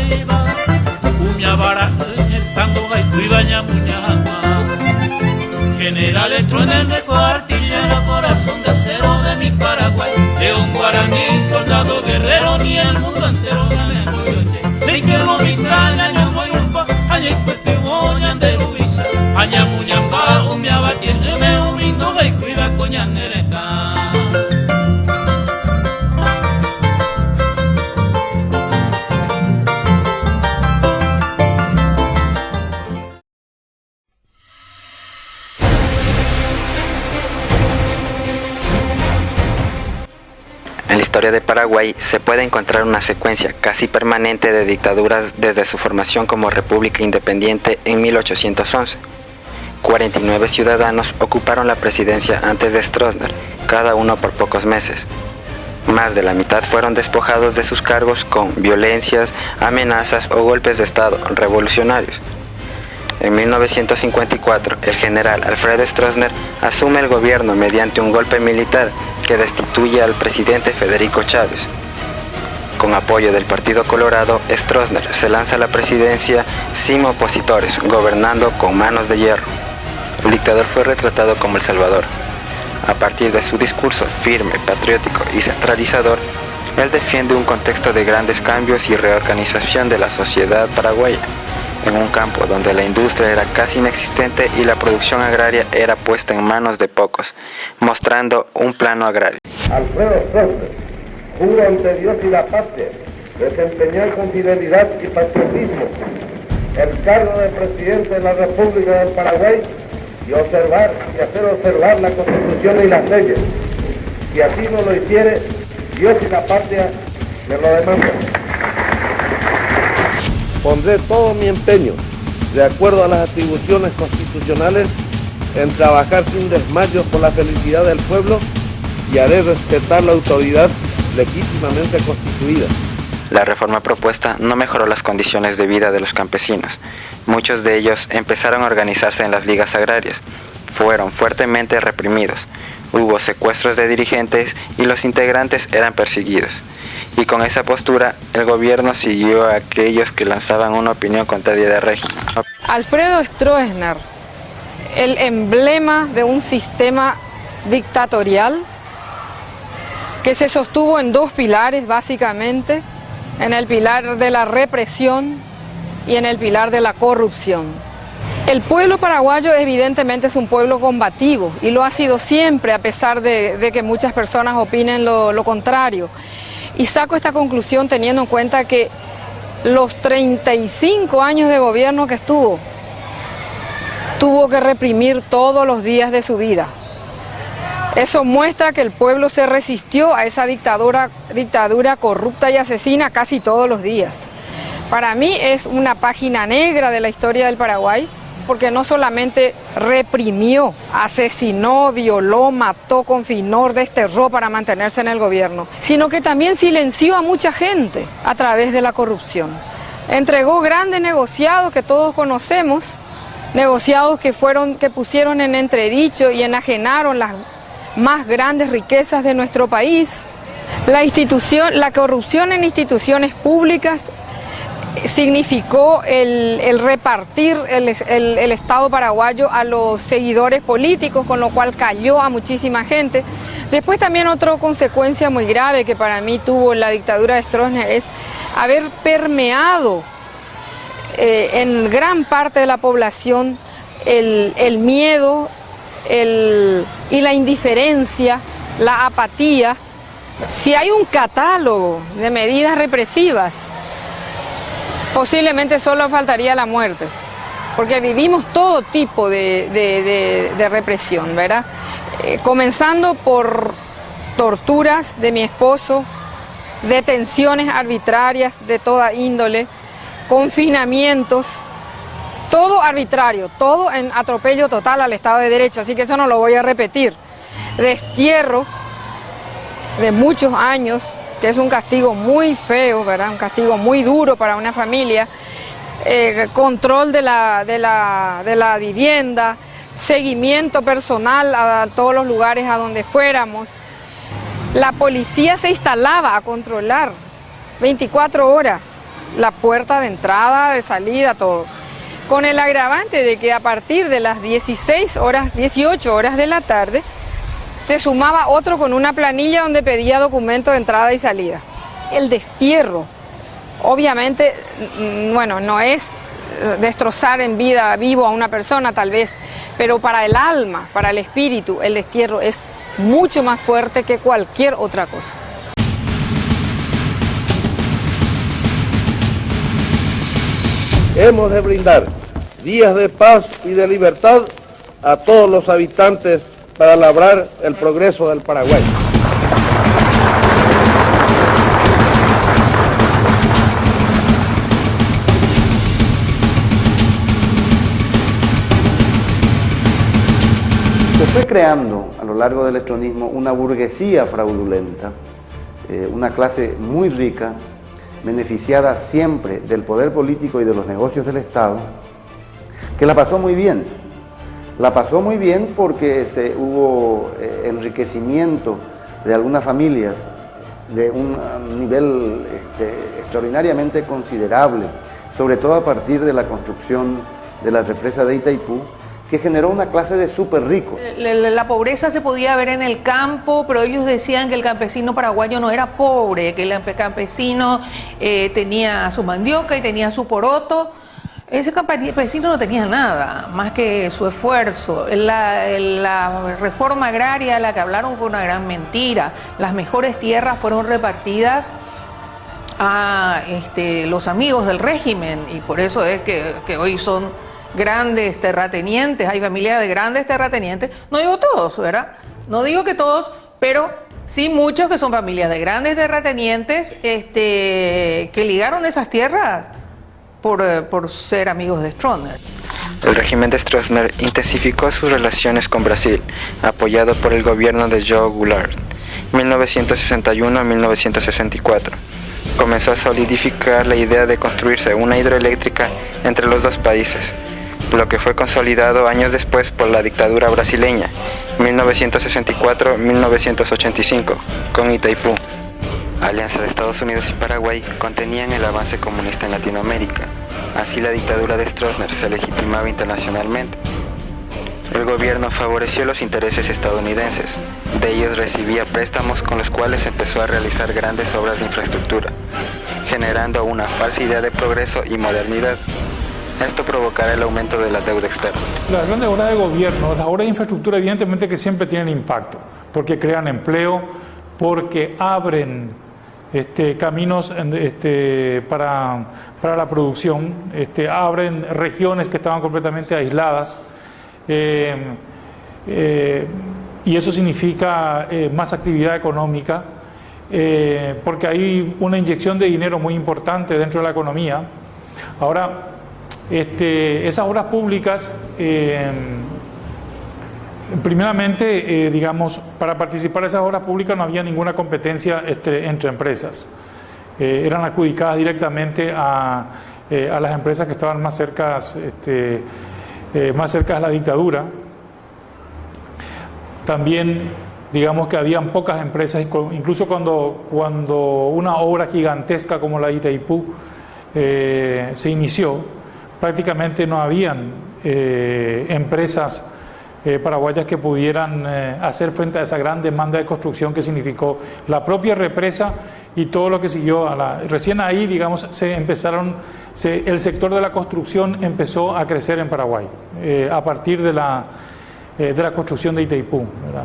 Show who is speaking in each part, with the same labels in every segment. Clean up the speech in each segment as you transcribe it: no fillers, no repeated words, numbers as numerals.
Speaker 1: iba Uñabara, estando y baña muñama. General Stroessner dejó artillero, corazón de acero de mi Paraguay. León guaraní, soldado guerrero, ni el mundo entero me voy. Sé que lo vital, aña voy rumba, aña y cueste voy ande rubisa. Aña muñamba, umiaba tiene me umindo y cuida coñanereta.
Speaker 2: En la historia de Paraguay se puede encontrar una secuencia casi permanente de dictaduras desde su formación como república independiente en 1811. 49 ciudadanos ocuparon la presidencia antes de Stroessner, cada uno por pocos meses. Más de la mitad fueron despojados de sus cargos con violencias, amenazas o golpes de Estado revolucionarios. En 1954, el general Alfredo Stroessner asume el gobierno mediante un golpe militar que destituye al presidente Federico Chávez. Con apoyo del Partido Colorado, Stroessner se lanza a la presidencia sin opositores, gobernando con manos de hierro. El dictador fue retratado como el Salvador. A partir de su discurso firme, patriótico y centralizador, él defiende un contexto de grandes cambios y reorganización de la sociedad paraguaya, en un campo donde la industria era casi inexistente y la producción agraria era puesta en manos de pocos, mostrando un plano agrario.
Speaker 3: Alfredo Stroessner, juro ante Dios y la patria desempeñar con fidelidad y patriotismo el cargo de presidente de la República del Paraguay y observar y hacer observar la Constitución y las leyes. Si así no lo hiciere, Dios y la patria me lo demandan. Pondré todo mi empeño, de acuerdo a las atribuciones constitucionales, en trabajar sin desmayos por la felicidad del pueblo y haré respetar la autoridad legítimamente constituida.
Speaker 2: La reforma propuesta no mejoró las condiciones de vida de los campesinos. Muchos de ellos empezaron a organizarse en las ligas agrarias. Fueron fuertemente reprimidos. Hubo secuestros de dirigentes y los integrantes eran perseguidos. Y con esa postura, el gobierno siguió a aquellos que lanzaban una opinión contraria del régimen.
Speaker 4: Alfredo Stroessner, el emblema de un sistema dictatorial que se sostuvo en dos pilares básicamente, en el pilar de la represión y en el pilar de la corrupción. El pueblo paraguayo evidentemente es un pueblo combativo y lo ha sido siempre, a pesar de que muchas personas opinen lo contrario. Y saco esta conclusión teniendo en cuenta que los 35 años de gobierno que tuvo que reprimir todos los días de su vida. Eso muestra que el pueblo se resistió a esa dictadura corrupta y asesina casi todos los días. Para mí es una página negra de la historia del Paraguay, porque no solamente reprimió, asesinó, violó, mató, confinó, desterró para mantenerse en el gobierno, sino que también silenció a mucha gente a través de la corrupción. Entregó grandes negociados que todos conocemos, negociados que pusieron en entredicho y enajenaron las más grandes riquezas de nuestro país. La corrupción en instituciones públicas significó el repartir el Estado paraguayo a los seguidores políticos, con lo cual cayó a muchísima gente. Después también otra consecuencia muy grave que para mí tuvo la dictadura de Stroessner es haber permeado en gran parte de la población el miedo y la indiferencia, la apatía. Si hay un catálogo de medidas represivas, posiblemente solo faltaría la muerte, porque vivimos todo tipo de represión, ¿verdad? Comenzando por torturas de mi esposo, detenciones arbitrarias de toda índole, confinamientos, todo arbitrario, todo en atropello total al Estado de Derecho, así que eso no lo voy a repetir. Destierro de muchos años, que es un castigo muy feo, ¿verdad? Un castigo muy duro para una familia, control de la vivienda, seguimiento personal a todos los lugares a donde fuéramos. La policía se instalaba a controlar 24 horas la puerta de entrada, de salida, todo. Con el agravante de que a partir de las 18 horas de la tarde, se sumaba otro con una planilla donde pedía documento de entrada y salida. El destierro, obviamente, bueno, no es destrozar en vida vivo a una persona tal vez, pero para el alma, para el espíritu, el destierro es mucho más fuerte que cualquier otra cosa.
Speaker 3: Hemos de brindar días de paz y de libertad a todos los habitantes para labrar el progreso del Paraguay.
Speaker 5: Se fue creando a lo largo del estronismo una burguesía fraudulenta, una clase muy rica, beneficiada siempre del poder político y de los negocios del Estado, que la pasó muy bien. La pasó muy bien porque hubo enriquecimiento de algunas familias de un nivel extraordinariamente considerable, sobre todo a partir de la construcción de la represa de Itaipú, que generó una clase de súper ricos.
Speaker 6: La pobreza se podía ver en el campo, pero ellos decían que el campesino paraguayo no era pobre, que el campesino tenía su mandioca y tenía su poroto. Ese campesino no tenía nada, más que su esfuerzo. La reforma agraria a la que hablaron fue una gran mentira. Las mejores tierras fueron repartidas a los amigos del régimen, y por eso es que hoy son grandes terratenientes, hay familias de grandes terratenientes, no digo todos, ¿verdad? No digo que todos, pero sí muchos que son familias de grandes terratenientes que ligaron esas tierras por ser amigos de Stroessner.
Speaker 2: El régimen de Stroessner intensificó sus relaciones con Brasil, apoyado por el gobierno de João Goulart, 1961 a 1964. Comenzó a solidificar la idea de construirse una hidroeléctrica entre los dos países, lo que fue consolidado años después por la dictadura brasileña, 1964-1985, con Itaipú. Alianza de Estados Unidos y Paraguay contenían el avance comunista en Latinoamérica, así la dictadura de Stroessner se legitimaba internacionalmente. El gobierno favoreció los intereses estadounidenses, de ellos recibía préstamos con los cuales empezó a realizar grandes obras de infraestructura, generando una falsa idea de progreso y modernidad. Esto provocará el aumento de la deuda externa.
Speaker 7: Las grandes obras de gobierno, las obras de infraestructura evidentemente que siempre tienen impacto, porque crean empleo, porque abren caminos para la producción, abren regiones que estaban completamente aisladas, y eso significa más actividad económica, porque hay una inyección de dinero muy importante dentro de la economía. Ahora, esas obras públicas, primeramente, digamos, para participar en esas obras públicas no había ninguna competencia entre empresas. Eran adjudicadas directamente a las empresas que estaban más cerca de la dictadura. También, digamos que habían pocas empresas, incluso cuando una obra gigantesca como la de Itaipú se inició, prácticamente no habían empresas paraguayas que pudieran hacer frente a esa gran demanda de construcción que significó la propia represa y todo lo que siguió recién ahí, digamos, el sector de la construcción empezó a crecer en Paraguay a partir de la construcción de Itaipú, ¿verdad?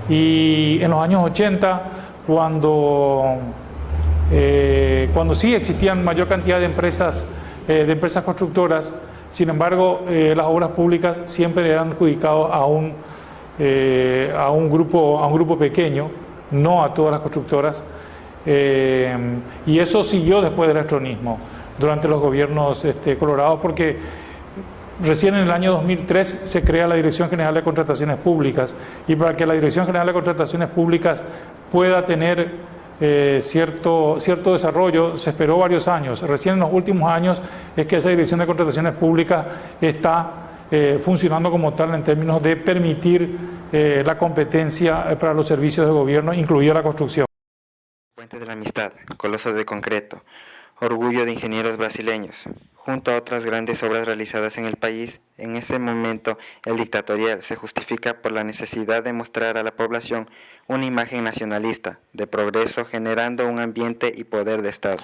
Speaker 7: Y en los años 80, cuando sí existían mayor cantidad de empresas constructoras, sin embargo, las obras públicas siempre eran adjudicadas a un grupo pequeño, no a todas las constructoras, y eso siguió después del estronismo, durante los gobiernos colorados, porque recién en el año 2003 se crea la Dirección General de Contrataciones Públicas, y para que la Dirección General de Contrataciones Públicas pueda tener cierto desarrollo, se esperó varios años. Recién en los últimos años es que esa Dirección de Contrataciones Públicas está funcionando como tal en términos de permitir la competencia para los servicios de gobierno, incluida la construcción.
Speaker 2: Puente de la Amistad, Coloso de Concreto, orgullo de ingenieros brasileños. Junto a otras grandes obras realizadas en el país, en ese momento el dictatorial se justifica por la necesidad de mostrar a la población una imagen nacionalista, de progreso, generando un ambiente y poder de Estado.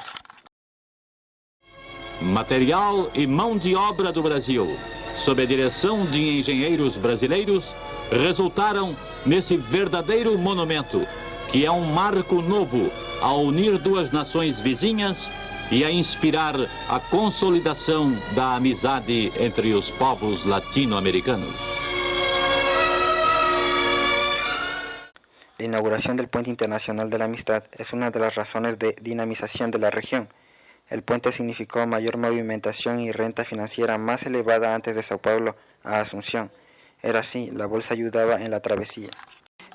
Speaker 8: Material e mão de obra do Brasil, sob a direção de engenheiros brasileiros, resultaram nesse verdadeiro monumento, que é marco novo a unir duas nações vizinhas e a inspirar a consolidação da amizade entre os povos latino-americanos.
Speaker 2: La inauguración del Puente Internacional de la Amistad es una de las razones de dinamización de la región. El puente significó mayor movimentación y renta financiera más elevada antes de Sao Paulo a Asunción. Era así, la bolsa ayudaba en la travesía.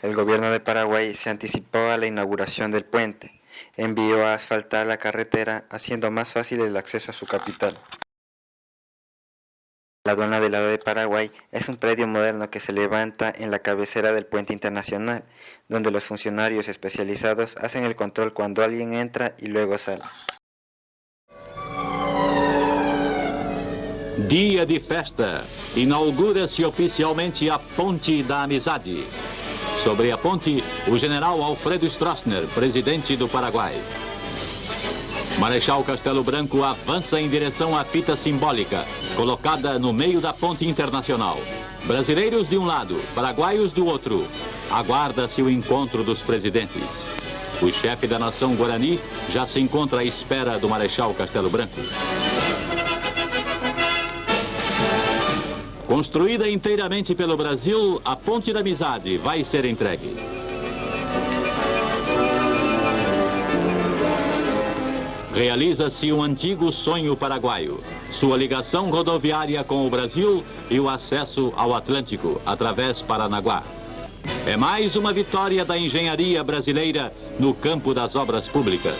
Speaker 2: El gobierno de Paraguay se anticipó a la inauguración del puente. Envió a asfaltar la carretera, haciendo más fácil el acceso a su capital. La aduana del lado de Paraguay es un predio moderno que se levanta en la cabecera del puente internacional, donde los funcionarios especializados hacen el control cuando alguien entra y luego sale.
Speaker 8: Dia de festa, inaugura-se oficialmente a Ponte da Amizade. Sobre a ponte, o general Alfredo Stroessner, presidente do Paraguai. Marechal Castelo Branco avança em direção à fita simbólica, colocada no meio da ponte internacional. Brasileiros de um lado, paraguaios do outro. Aguarda-se o encontro dos presidentes. O chefe da nação Guarani já se encontra à espera do Marechal Castelo Branco. Construída inteiramente pelo Brasil, a Ponte da Amizade vai ser entregue. Realiza-se um antigo sonho paraguaio, sua ligação rodoviária com o Brasil e o acesso ao Atlântico, através Paranaguá. É mais uma vitória da engenharia brasileira no campo das obras públicas.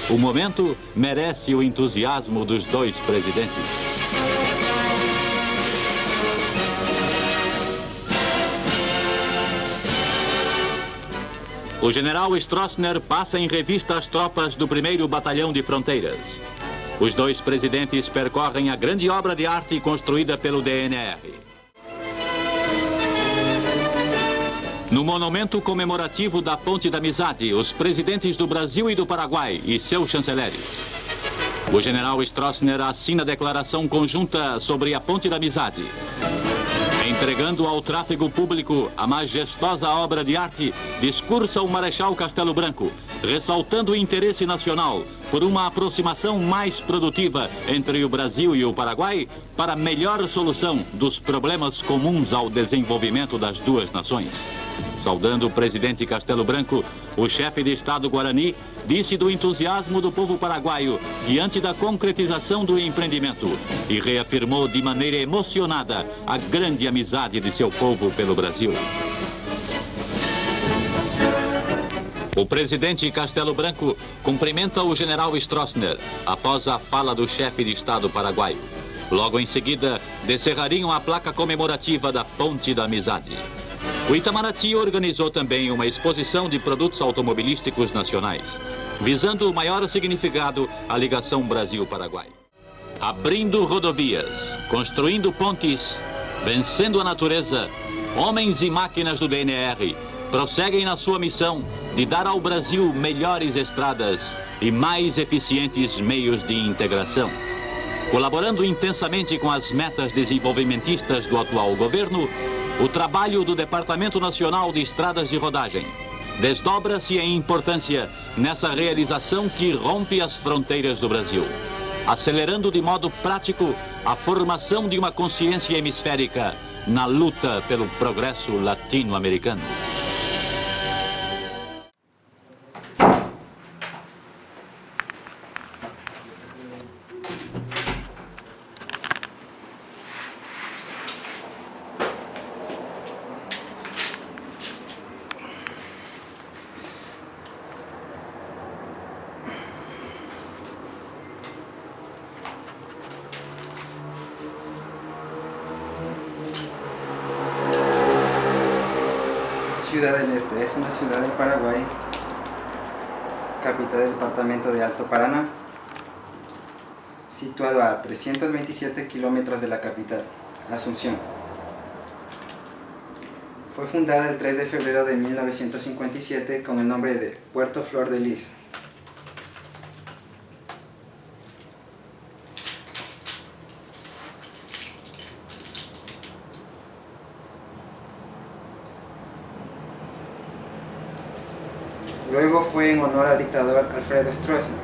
Speaker 8: O momento merece o entusiasmo dos dois presidentes. O general Stroessner passa em revista as tropas do 1º Batalhão de Fronteiras. Os dois presidentes percorrem a grande obra de arte construída pelo DNR. No monumento comemorativo da Ponte da Amizade, os presidentes do Brasil e do Paraguai e seus chanceleres. O general Stroessner assina a declaração conjunta sobre a Ponte da Amizade. Entregando ao tráfego público a majestosa obra de arte, discursa o Marechal Castelo Branco, ressaltando o interesse nacional por uma aproximação mais produtiva entre o Brasil e o Paraguai para melhor solução dos problemas comuns ao desenvolvimento das duas nações. Saudando o presidente Castelo Branco, o chefe de Estado Guarani disse do entusiasmo do povo paraguaio diante da concretização do empreendimento e reafirmou de maneira emocionada a grande amizade de seu povo pelo Brasil. O presidente Castelo Branco cumprimenta o general Stroessner após a fala do chefe de Estado paraguaio. Logo em seguida, descerrariam a placa comemorativa da Ponte da Amizade. O Itamaraty organizou também uma exposição de produtos automobilísticos nacionais, visando o maior significado à ligação Brasil-Paraguai. Abrindo rodovias, construindo pontes, vencendo a natureza, homens e máquinas do DNR prosseguem na sua missão de dar ao Brasil melhores estradas e mais eficientes meios de integração. Colaborando intensamente com as metas desenvolvimentistas do atual governo, o trabalho do Departamento Nacional de Estradas de Rodagem desdobra-se em importância nessa realização que rompe as fronteiras do Brasil, acelerando de modo prático a formação de uma consciência hemisférica na luta pelo progresso latino-americano.
Speaker 2: Ciudad del Este es una ciudad del Paraguay, capital del departamento de Alto Paraná. situado a 327 kilómetros de la capital, Asunción. Fue fundada el 3 de febrero de 1957 con el nombre de Puerto Flor de Lis. Luego fue en honor al dictador Alfredo Stroessner,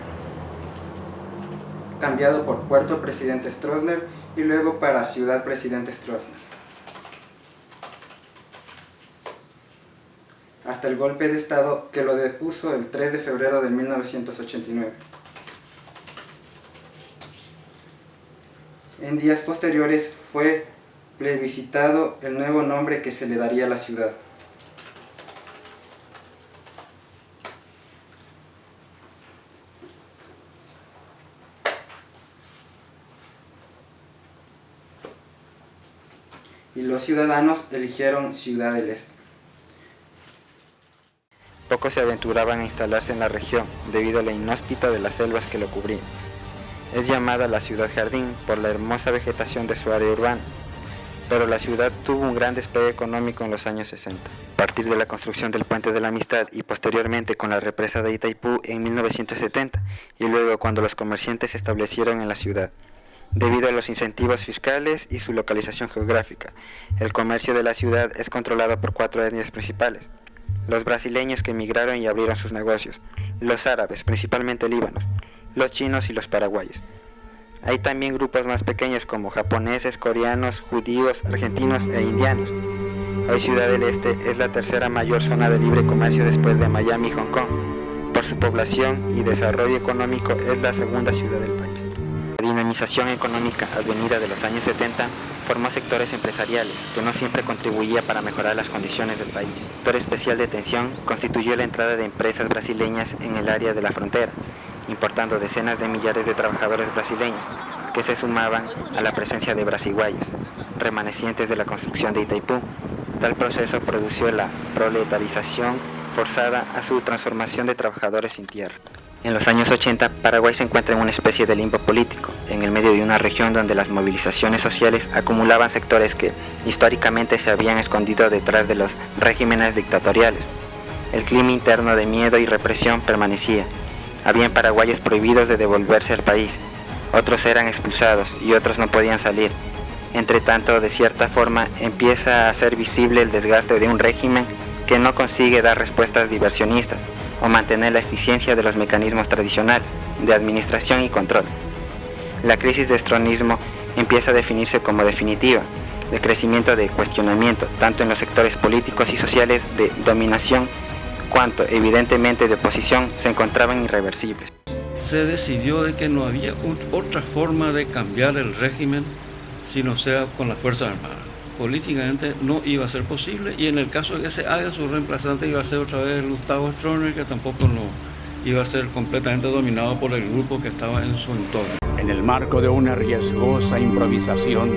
Speaker 2: cambiado por Puerto Presidente Stroessner y luego para Ciudad Presidente Stroessner. Hasta el golpe de Estado que lo depuso el 3 de febrero de 1989. En días posteriores fue plebiscitado el nuevo nombre que se le daría a la ciudad. Y los ciudadanos eligieron Ciudad del Este. Pocos se aventuraban a instalarse en la región debido a la inhóspita de las selvas que lo cubrían. Es llamada la Ciudad Jardín por la hermosa vegetación de su área urbana, pero la ciudad tuvo un gran despegue económico en los años 60. A partir de la construcción del Puente de la Amistad y posteriormente con la represa de Itaipú en 1970 y luego cuando los comerciantes se establecieron en la ciudad. Debido a los incentivos fiscales y su localización geográfica, el comercio de la ciudad es controlado por 4 etnias principales: los brasileños que emigraron y abrieron sus negocios, los árabes, principalmente líbanos, los chinos y los paraguayos. Hay también grupos más pequeños como japoneses, coreanos, judíos, argentinos e indianos. Hoy Ciudad del Este es la tercera mayor zona de libre comercio después de Miami y Hong Kong. Por su población y desarrollo económico es la segunda ciudad del país. La dinamización económica advenida de los años 70 formó sectores empresariales que no siempre contribuía para mejorar las condiciones del país. Un sector especial de atención constituyó la entrada de empresas brasileñas en el área de la frontera, importando decenas de millares de trabajadores brasileños que se sumaban a la presencia de brasiguayos, remanecientes de la construcción de Itaipú. Tal proceso produjo la proletarización forzada a su transformación de trabajadores sin tierra. En los años 80, Paraguay se encuentra en una especie de limbo político, en el medio de una región donde las movilizaciones sociales acumulaban sectores que históricamente se habían escondido detrás de los regímenes dictatoriales. El clima interno de miedo y represión permanecía. Habían paraguayos prohibidos de devolverse al país, otros eran expulsados y otros no podían salir. Entre tanto, de cierta forma, empieza a ser visible el desgaste de un régimen que no consigue dar respuestas diversionistas o mantener la eficiencia de los mecanismos tradicionales de administración y control. La crisis de stroessnerismo empieza a definirse como definitiva. El crecimiento de cuestionamiento, tanto en los sectores políticos y sociales de dominación, cuanto evidentemente de oposición, se encontraban irreversibles.
Speaker 9: Se decidió de que no había otra forma de cambiar el régimen si no sea con las Fuerzas Armadas. Políticamente no iba a ser posible, y en el caso de que se haga, su reemplazante iba a ser otra vez Gustavo Stroessner, que tampoco no iba a ser completamente dominado por el grupo que estaba en su entorno.
Speaker 10: En el marco de una riesgosa improvisación,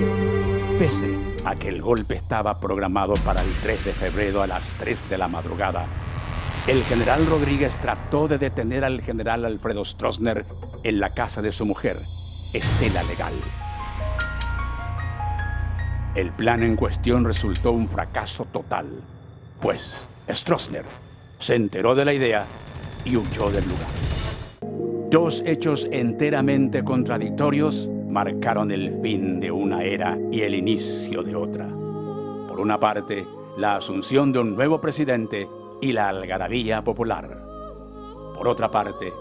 Speaker 10: pese a que el golpe estaba programado para el 3 de febrero a las 3 de la madrugada, el general Rodríguez trató de detener al general Alfredo Stroessner en la casa de su mujer, Estela Legal. El plan en cuestión resultó un fracaso total, pues Stroessner se enteró de la idea y huyó del lugar. Dos hechos enteramente contradictorios marcaron el fin de una era y el inicio de otra. Por una parte, la asunción de un nuevo presidente y la algarabía popular. Por otra parte,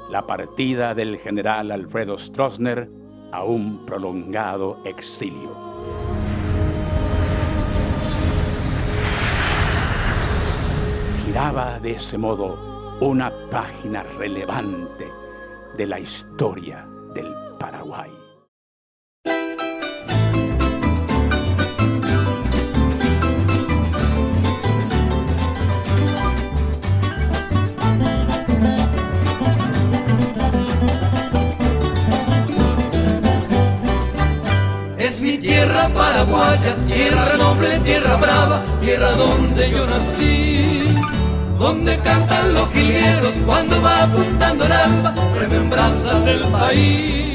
Speaker 10: la partida del general Alfredo Stroessner a un prolongado exilio. Giraba de ese modo una página relevante de la historia del Paraguay.
Speaker 1: Es mi tierra paraguaya, tierra noble, tierra brava, tierra donde yo nací, donde cantan los jilgueros cuando va apuntando el alba, remembranzas del país.